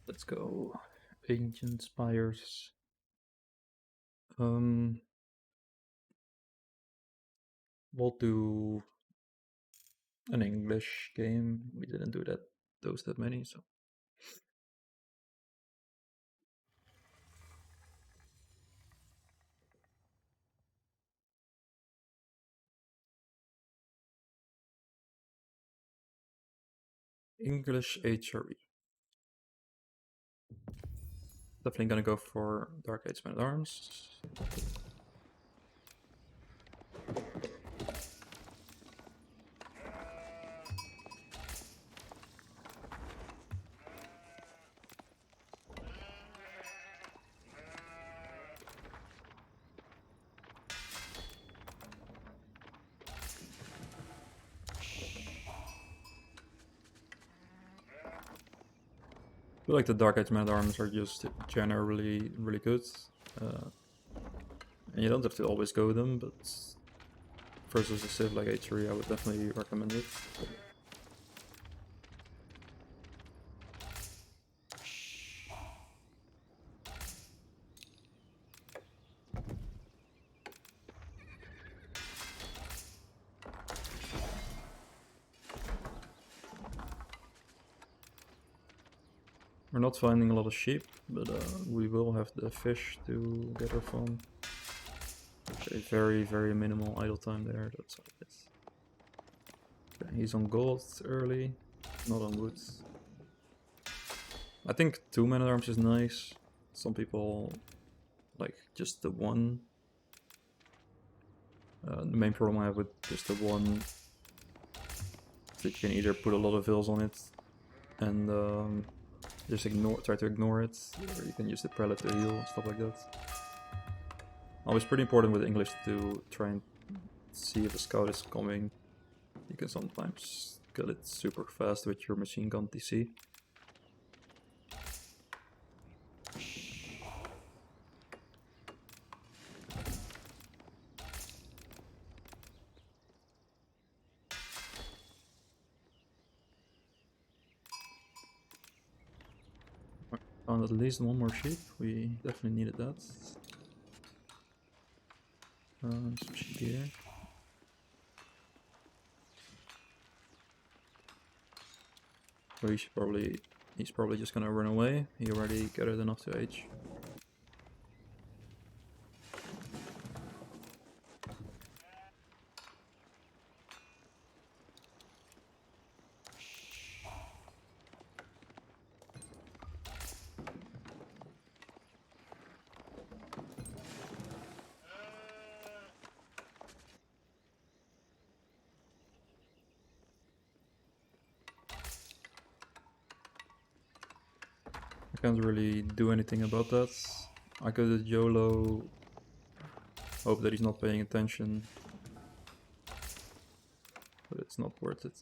Let's go. Ancient Spires. We'll do an English game. We didn't do those that many, so. English HRE. Definitely gonna go for Dark Age Man at Arms. I feel like the Dark Age Man at Arms are just generally really good. And you don't have to always go with them, but versus a Civ like H3, I would definitely recommend it. We're not finding a lot of sheep, but we will have the fish to get our farm. Okay, very, very minimal idle time there, that's all it is. Okay, he's on gold early, not on wood. I think 2 man at arms is nice. Some people like just the one. The main problem I have with just the one is that you can either put a lot of vills on it and just try to ignore it, or you can use the prelate to heal and stuff like that. Always pretty important with English to try and see if a scout is coming. You can sometimes kill it super fast with your machine gun TC. Found at least one more sheep. We definitely needed that. Some sheep here. So he's probably just gonna run away. He already gathered enough to age. I can't really do anything about that. I could YOLO, hope that he's not paying attention, but it's not worth it.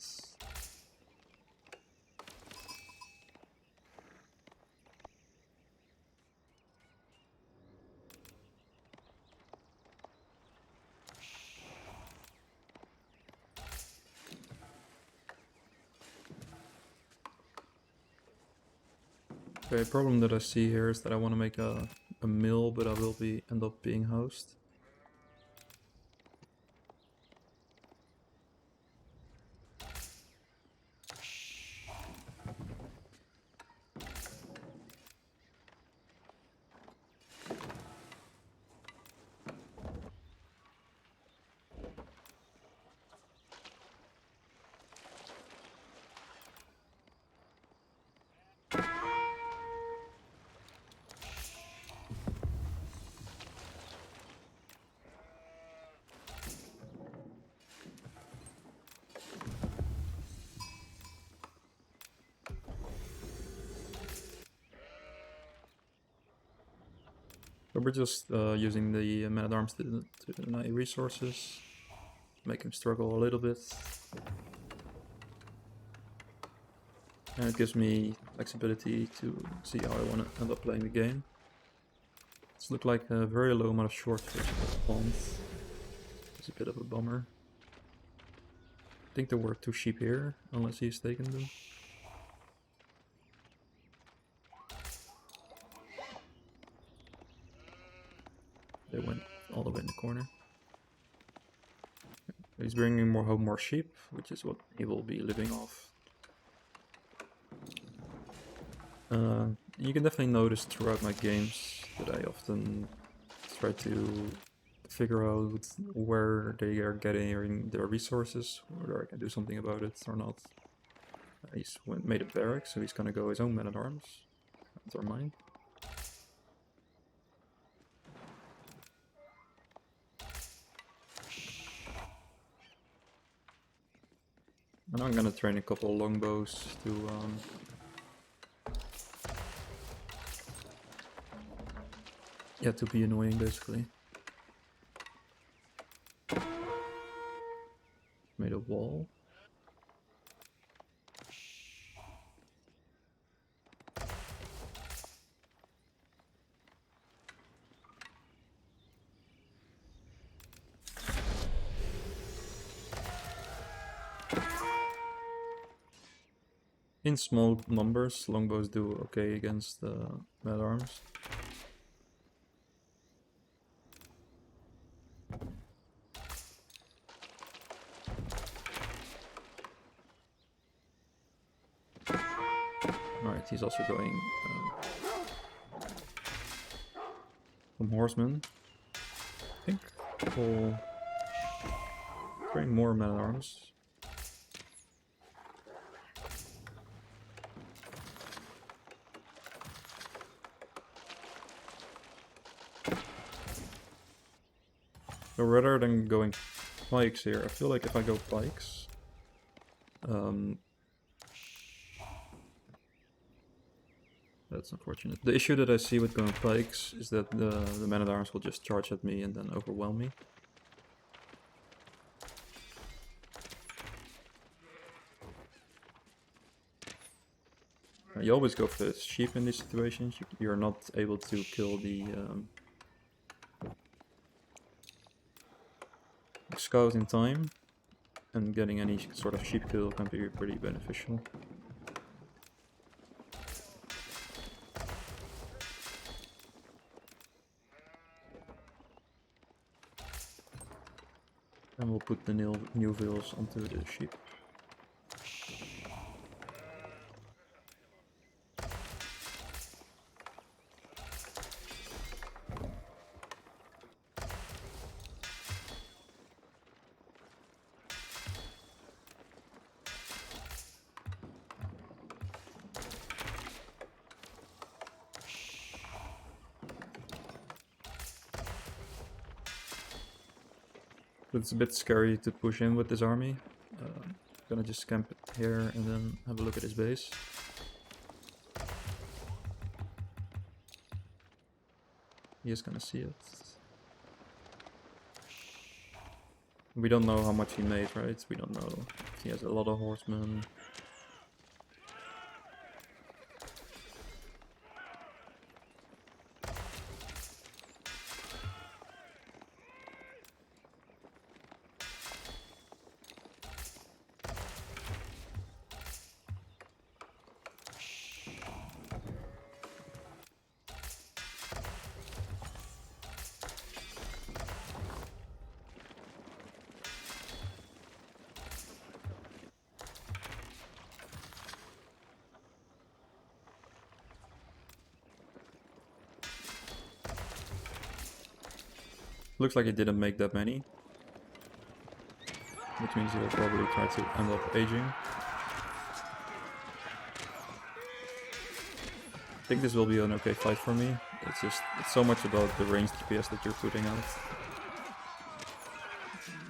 Okay, problem that I see here is that I want to make a mill, but I will end up being housed. So we're just using the man at arms to deny resources, make him struggle a little bit. And it gives me flexibility to see how I want to end up playing the game. It's looked like a very low amount of short fish spawned. It's a bit of a bummer. I think there were 2 sheep here, unless he's taken them. all the way in the corner. He's bringing home more sheep, which is what he will be living off. You can definitely notice throughout my games that I often try to figure out where they are getting their resources, whether I can do something about it or not. He's made a barrack, so he's gonna go his own men-at-arms. Those are mine. And I'm gonna train a couple longbows to yeah, to be annoying basically. Made a wall. In small numbers, longbows do okay against men-at-arms. Alright, he's also going some horsemen. I think we'll bring more men-at-arms. So rather than going pikes here, I feel like if I go pikes, that's unfortunate. The issue that I see with going pikes is that the men-at-arms will just charge at me and then overwhelm me. You always go for the sheep in these situations. You're not able to kill the scout in time, and getting any sort of sheep kill can be pretty beneficial. And we'll put the new veils onto the sheep. It's a bit scary to push in with this army. Gonna just camp it here and then have a look at his base. He is gonna see it. We don't know how much he made, right? We don't know if he has a lot of horsemen. Looks like he didn't make that many, which means he will probably try to end up aging. I think this will be an okay fight for me. It's so much about the ranged DPS that you're putting out.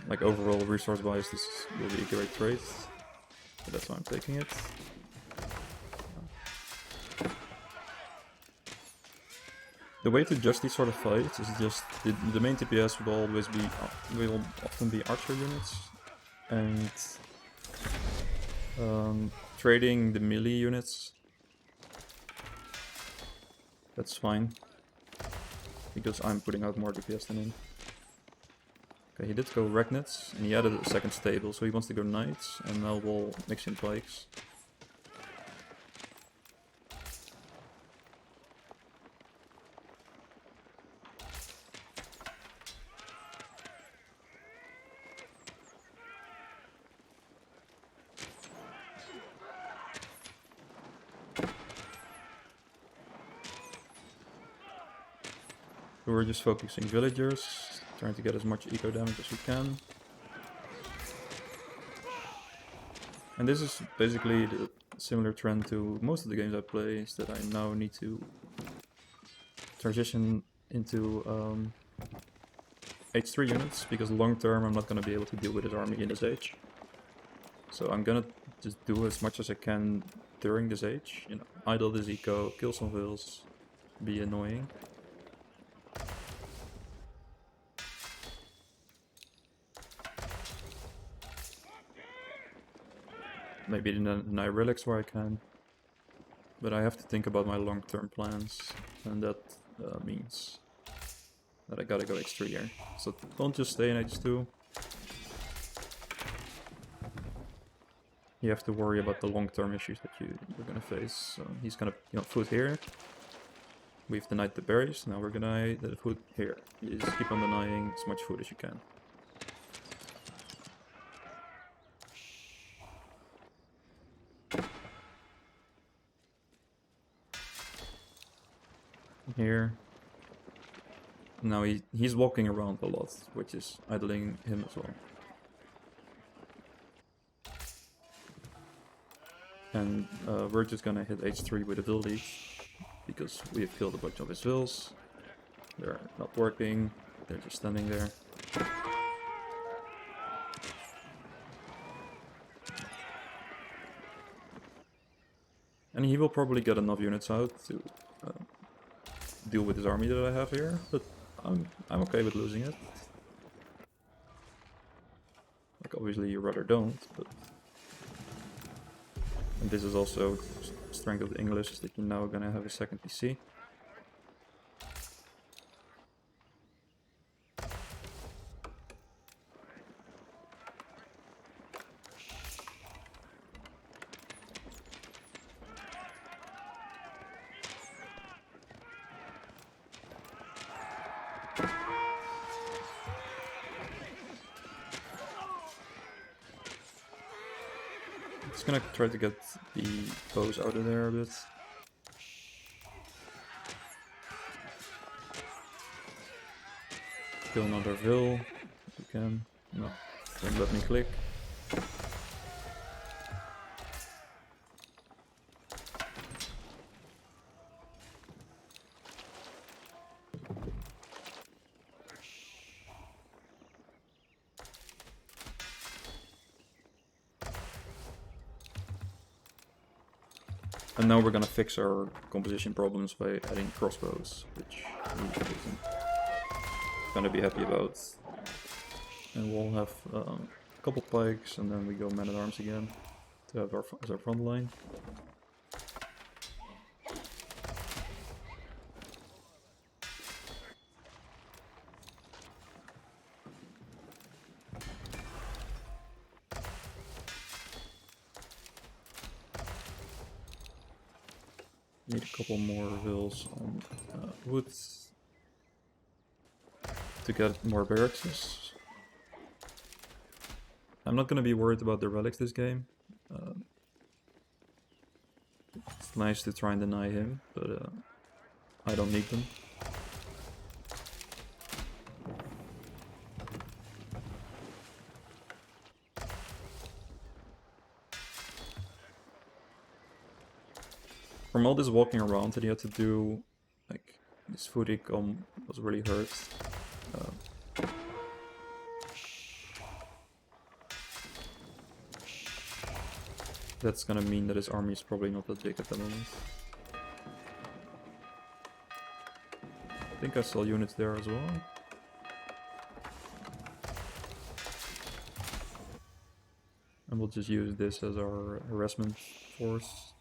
Like overall resource wise, this will be a great trade, so that's why I'm taking it. The way to judge these sort of fights is just the main DPS will often be archer units, and trading the melee units, that's fine, because I'm putting out more DPS than him. Okay, he did go Regnets, and he added a second stable, so he wants to go Knights, and now we'll mix in Pikes. So we're just focusing villagers, trying to get as much eco damage as we can. And this is basically the similar trend to most of the games I play, is that I now need to transition into H3 units, because long term I'm not going to be able to deal with his army in this age. So I'm gonna just do as much as I can during this age, you know, idle this eco, kill some vills, be annoying. Maybe deny relics where I can. But I have to think about my long-term plans, and that means that I gotta go X3 here. So don't just stay in H2. You have to worry about the long-term issues that you're gonna face. So he's gonna, food here. We've denied the berries, now we're gonna deny the food here. You just keep on denying as much food as you can. Here. Now he's walking around a lot, which is idling him as well. And we're just gonna hit H3 with a Vill lead, because we have killed a bunch of his Vills. They're not working, they're just standing there. And he will probably get enough units out to deal with his army that I have here, but I'm okay with losing it. Like, obviously you rather don't, but... And this is also strength of the English, is that you're now gonna have a second PC. Just gonna try to get the bows out of there a bit. Kill another Vill if you can. No, don't let me click. And now we're gonna fix our composition problems by adding crossbows, which he isn't gonna be happy about. And we'll have a couple pikes, and then we go man-at-arms again to have as our front line. Need a couple more vills on woods to get more barracks. I'm not gonna be worried about the relics this game. It's nice to try and deny him, but I don't need them. From all this walking around that he had to do, like, his food econ was really hurt. That's gonna mean that his army is probably not that big at the moment. I think I saw units there as well. And we'll just use this as our harassment force.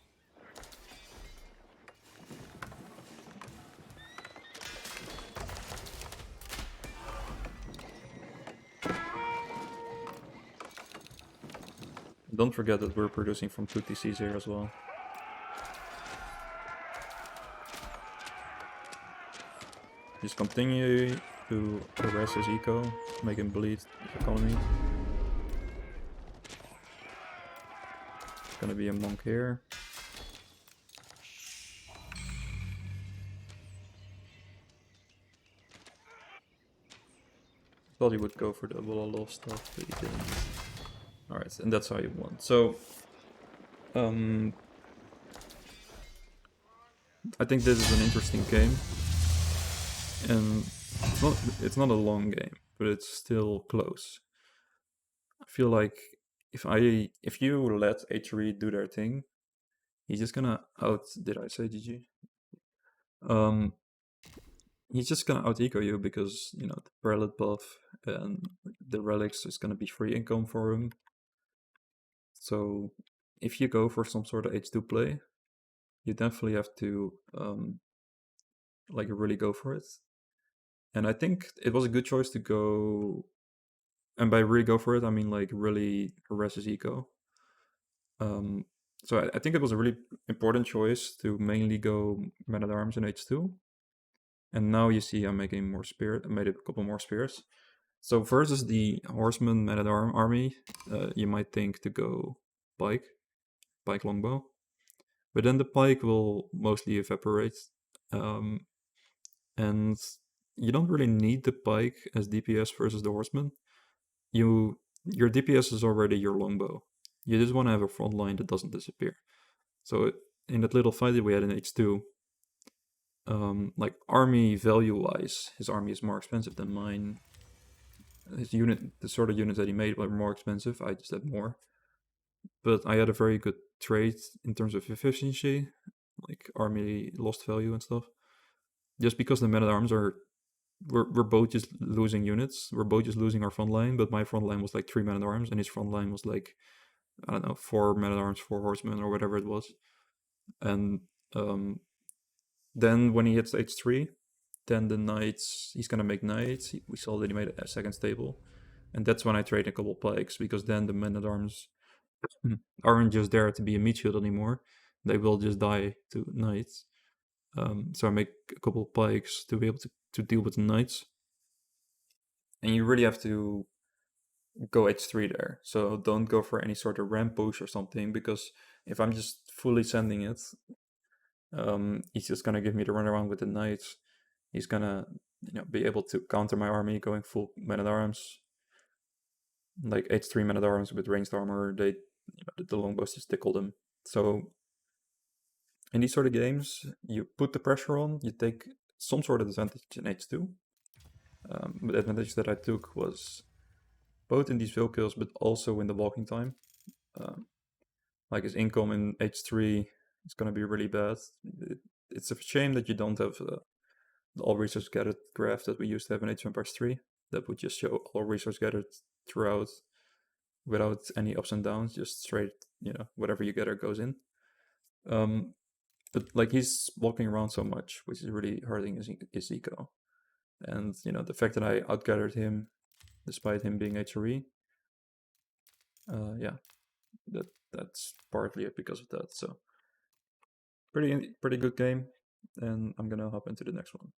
Don't forget that we're producing from 2 TCs here as well. Just continue to harass his eco, make him bleed his economy. Gonna be a monk here. Thought you would go for the Wololo stuff, but you didn't. Alright, and that's how you won. So, I think this is an interesting game, and it's not a long game, but it's still close. I feel like if you let H3 do their thing, he's just gonna out. Did I say GG? Um, he's just gonna out eco you because the prelate buff and the relics is gonna be free income for him. So if you go for some sort of H2 play, you definitely have to like really go for it. And I think it was a good choice to go, and by really go for it, I mean like really harass his eco. So I think it was a really important choice to mainly go men at arms in H2. And now you see I'm making more spear. I made a couple more spears. So versus the horseman men at army, you might think to go pike longbow, but then the pike will mostly evaporate, and you don't really need the pike as DPS versus the horseman. Your DPS is already your longbow. You just want to have a front line that doesn't disappear. So in that little fight that we had in H2, like army value wise, his army is more expensive than mine. His unit, the sort of units that he made were more expensive. I just had more, but I had a very good trade in terms of efficiency, like army lost value and stuff. Just because the men at arms we're both just losing units. We're both just losing our front line, but my front line was like 3 men at arms, and his front line was like, I don't know, 4 men at arms, 4 horsemen, or whatever it was. And then when he hits H3, then the knights, he's gonna make knights. We saw that he made a second stable, and that's when I trade a couple pikes, because then the men at arms aren't just there to be a meat shield anymore. They will just die to knights. So I make a couple pikes to be able to deal with the knights. And you really have to go H3 there. So don't go for any sort of ramp push or something, because if I'm just fully sending it, he's just gonna give me the runaround with the knights. He's gonna be able to counter my army going full men at arms, like H3 men at arms with ranged armor. They the longbows just tickle them. So in these sort of games, you put the pressure on, you take some sort of advantage in H2. But the advantage that I took was both in these veil kills, but also in the walking time. Like his income in H3 is going to be really bad. It's a shame that you don't have the all resource gathered graph that we used to have in Age of Empires 3. That would just show all resource gathered throughout without any ups and downs, just straight, whatever you gather goes in. But like he's walking around so much, which is really hurting his eco. And the fact that I outgathered him, despite him being HRE, yeah, that's partly because of that. So pretty good game, and I'm gonna hop into the next one.